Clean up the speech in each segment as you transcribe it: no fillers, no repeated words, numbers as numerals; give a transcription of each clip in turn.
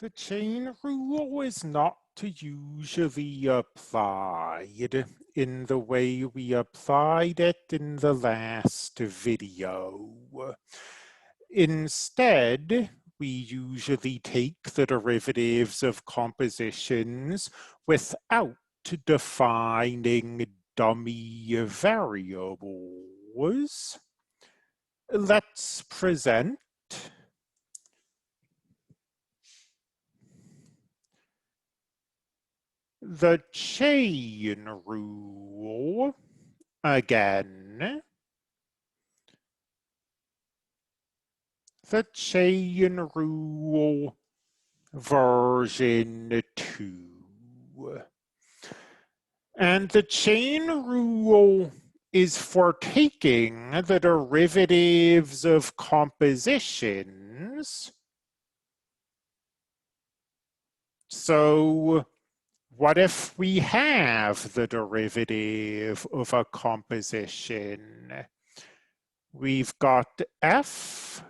The chain rule is not usually applied in the way we applied it in the last video. Instead, we usually take the derivatives of compositions without defining dummy variables. Let's present the chain rule again. The chain rule version 2. And the chain rule is for taking the derivatives of compositions. So what if we have the derivative of a composition? We've got f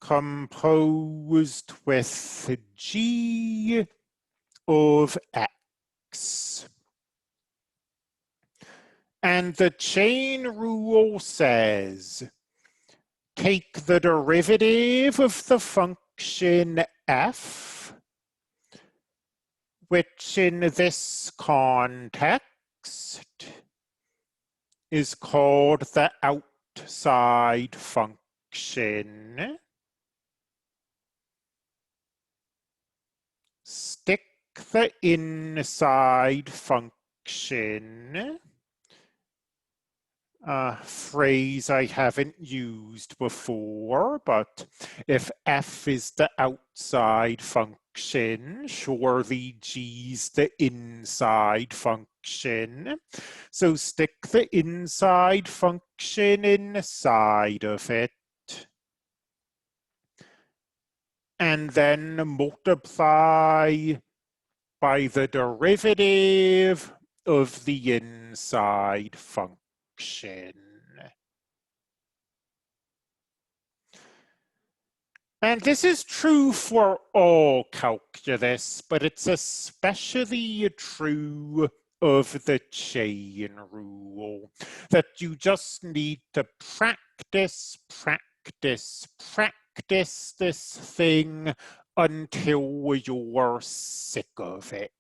composed with g of x. And the chain rule says, take the derivative of the function f, which in this context is called the outside function. Stick the inside function, a phrase I haven't used before, but if f is the outside function, surely g's the inside function. So stick the inside function inside of it, and then multiply by the derivative of the inside function. And this is true for all calculus, but it's especially true of the chain rule, that you just need to practice this thing until you're sick of it.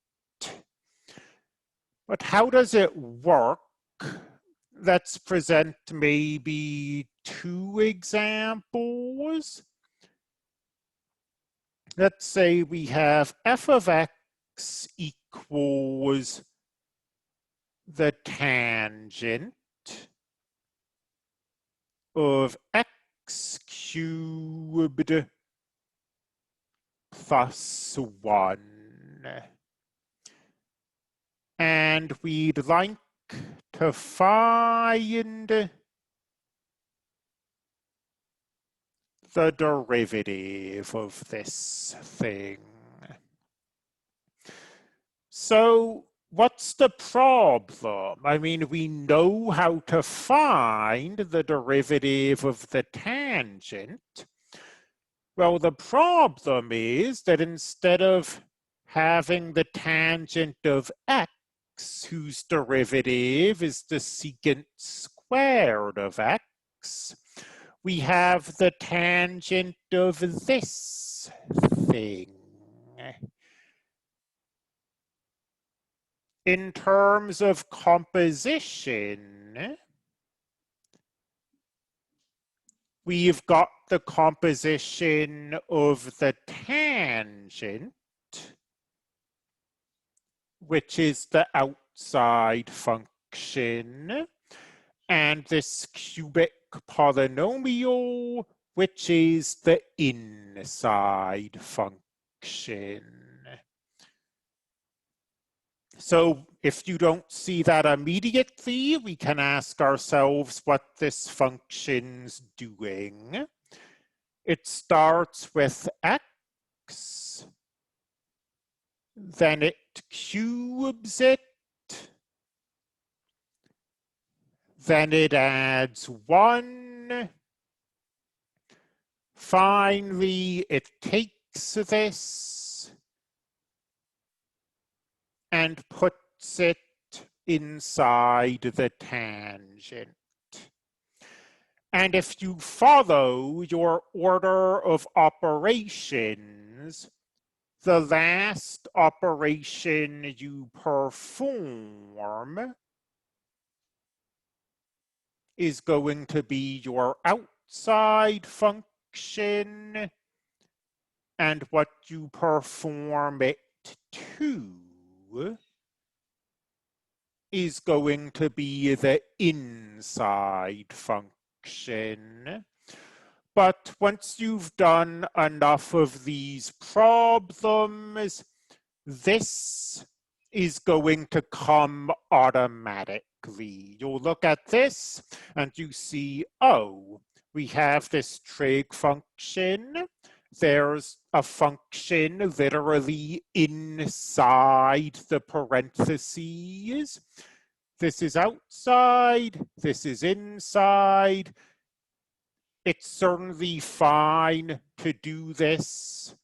But how does it work? Let's present maybe 2 examples. Let's say we have f of x equals the tangent of x cubed plus 1. And we'd like to find the derivative of this thing. So what's the problem? I mean, we know how to find the derivative of the tangent. Well, the problem is that instead of having the tangent of x, whose derivative is the secant squared of x, we have the tangent of this thing. In terms of composition, we've got the composition of the tangent, which is the outside function, and this cubic polynomial, which is the inside function. So if you don't see that immediately, we can ask ourselves what this function's doing. It starts with x, then it cubes it, then it adds 1, finally, it takes this and puts it inside the tangent. And if you follow your order of operations, the last operation you perform is going to be your outside function, and what you perform it to is going to be the inside function. But once you've done enough of these problems, this is going to come automatically. You'll look at this and you see, oh, we have this trig function. There's a function literally inside the parentheses. This is outside, this is inside. It's certainly fine to do this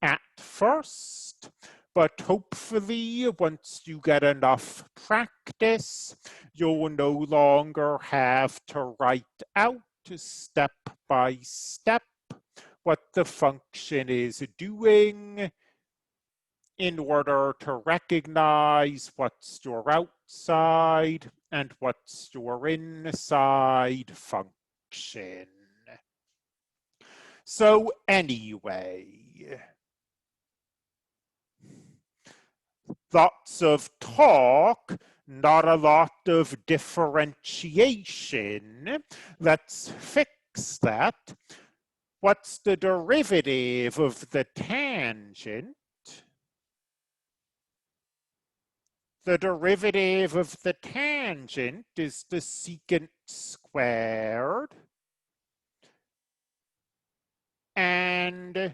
at first, but hopefully once you get enough practice, you'll no longer have to write out step by step what the function is doing in order to recognize what's your outside and what's your inside function. So anyway, lots of talk, not a lot of differentiation. Let's fix that. What's the derivative of the tangent? The derivative of the tangent is the secant squared. And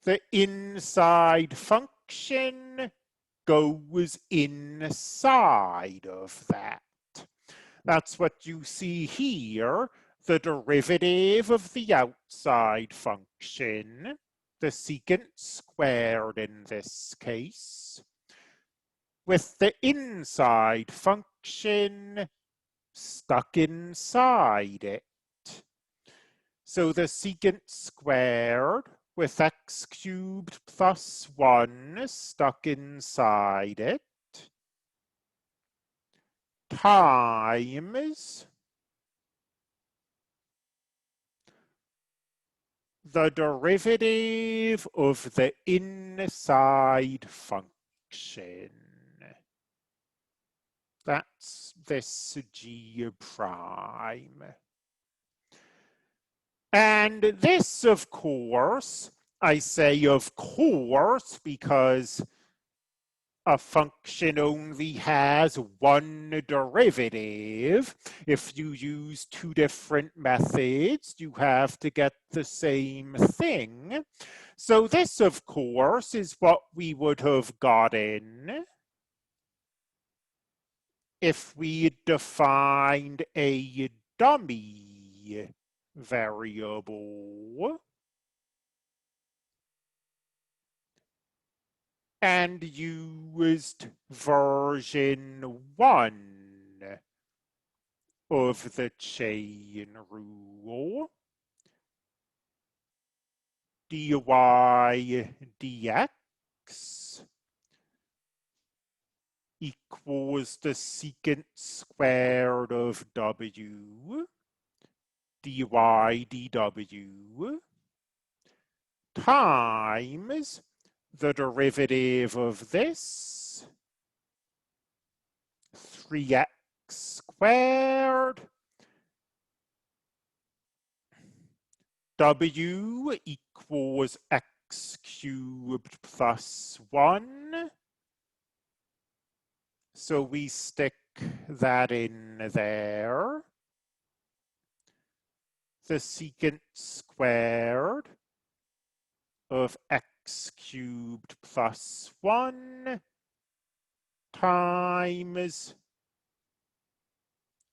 the inside function goes inside of that. That's what you see here, the derivative of the outside function, the secant squared in this case, with the inside function stuck inside it. So the secant squared with x cubed plus 1 stuck inside it times the derivative of the inside function. That's this g prime. And this, of course, I say of course because a function only has one derivative. If you use two different methods, you have to get the same thing. So this, of course, is what we would have gotten if we defined a dummy variable and used version 1 of the chain rule. Dy dx equals the secant squared of w dy dw times the derivative of this, 3x squared, w equals x cubed plus 1. So we stick that in there. The secant squared of x cubed plus 1 times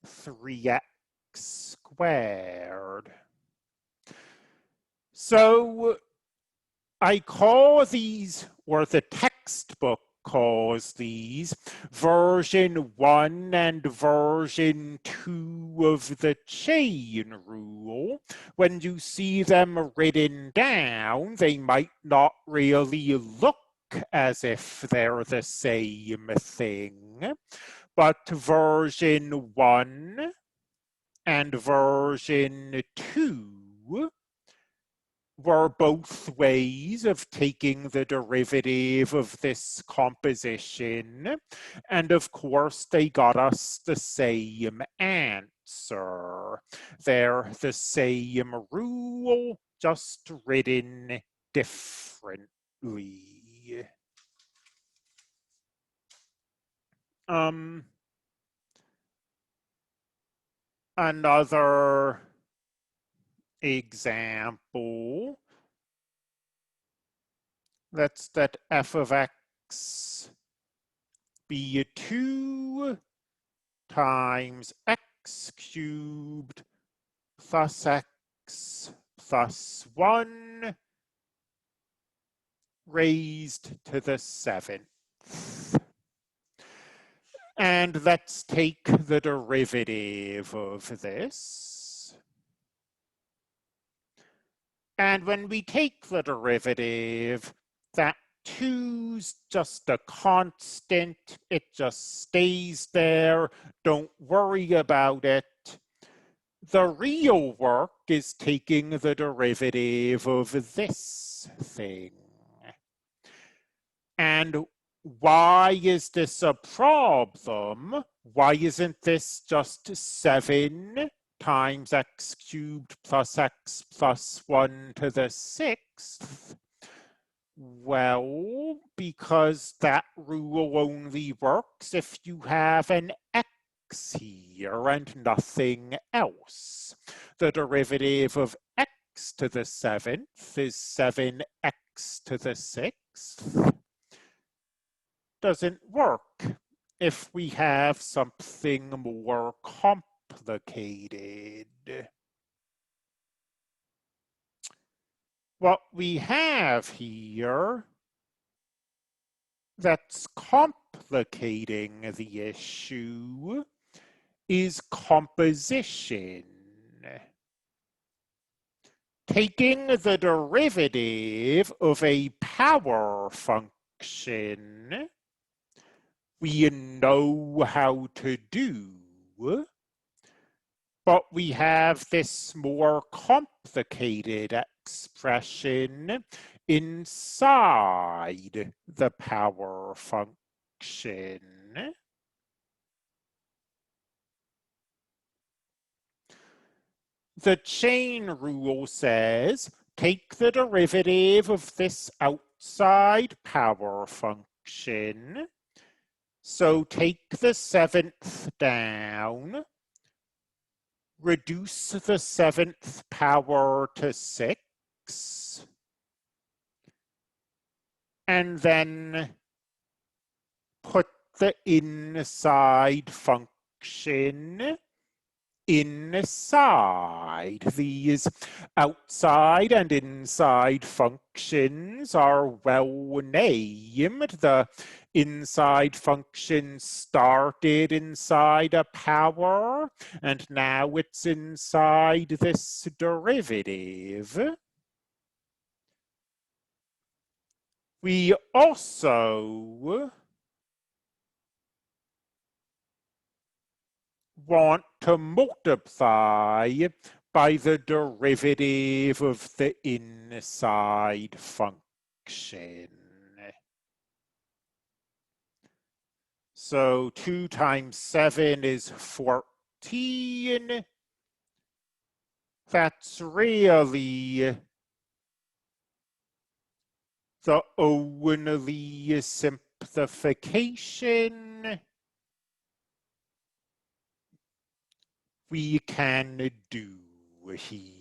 3x squared. So I call these, or the textbook calls these, version 1 and version 2 of the chain rule. When you see them written down, they might not really look as if they're the same thing, but version 1 and version 2 were both ways of taking the derivative of this composition. And of course, they got us the same answer. They're the same rule, just written differently. Another example, let's let f of x be 2 times x cubed plus x plus 1 raised to the 7th. And let's take the derivative of this. And when we take the derivative, that 2's just a constant. It just stays there. Don't worry about it. The real work is taking the derivative of this thing. And why is this a problem? Why isn't this just 7 times x cubed plus x plus 1 to the 6th? Well, because that rule only works if you have an x here and nothing else. The derivative of x to the 7th is 7x to the 6th. Doesn't work if we have something more complicated. What we have here that's complicating the issue is composition. Taking the derivative of a power function we know how to do, but we have this more complicated expression inside the power function. The chain rule says, take the derivative of this outside power function. So take the 7th down, reduce the 7th power to 6, and then put the inside function inside. These outside and inside functions are well named. The inside function started inside a power, and now it's inside this derivative. We also want to multiply by the derivative of the inside function. So 2 times 7 is 14. That's really the only simplification we can do here.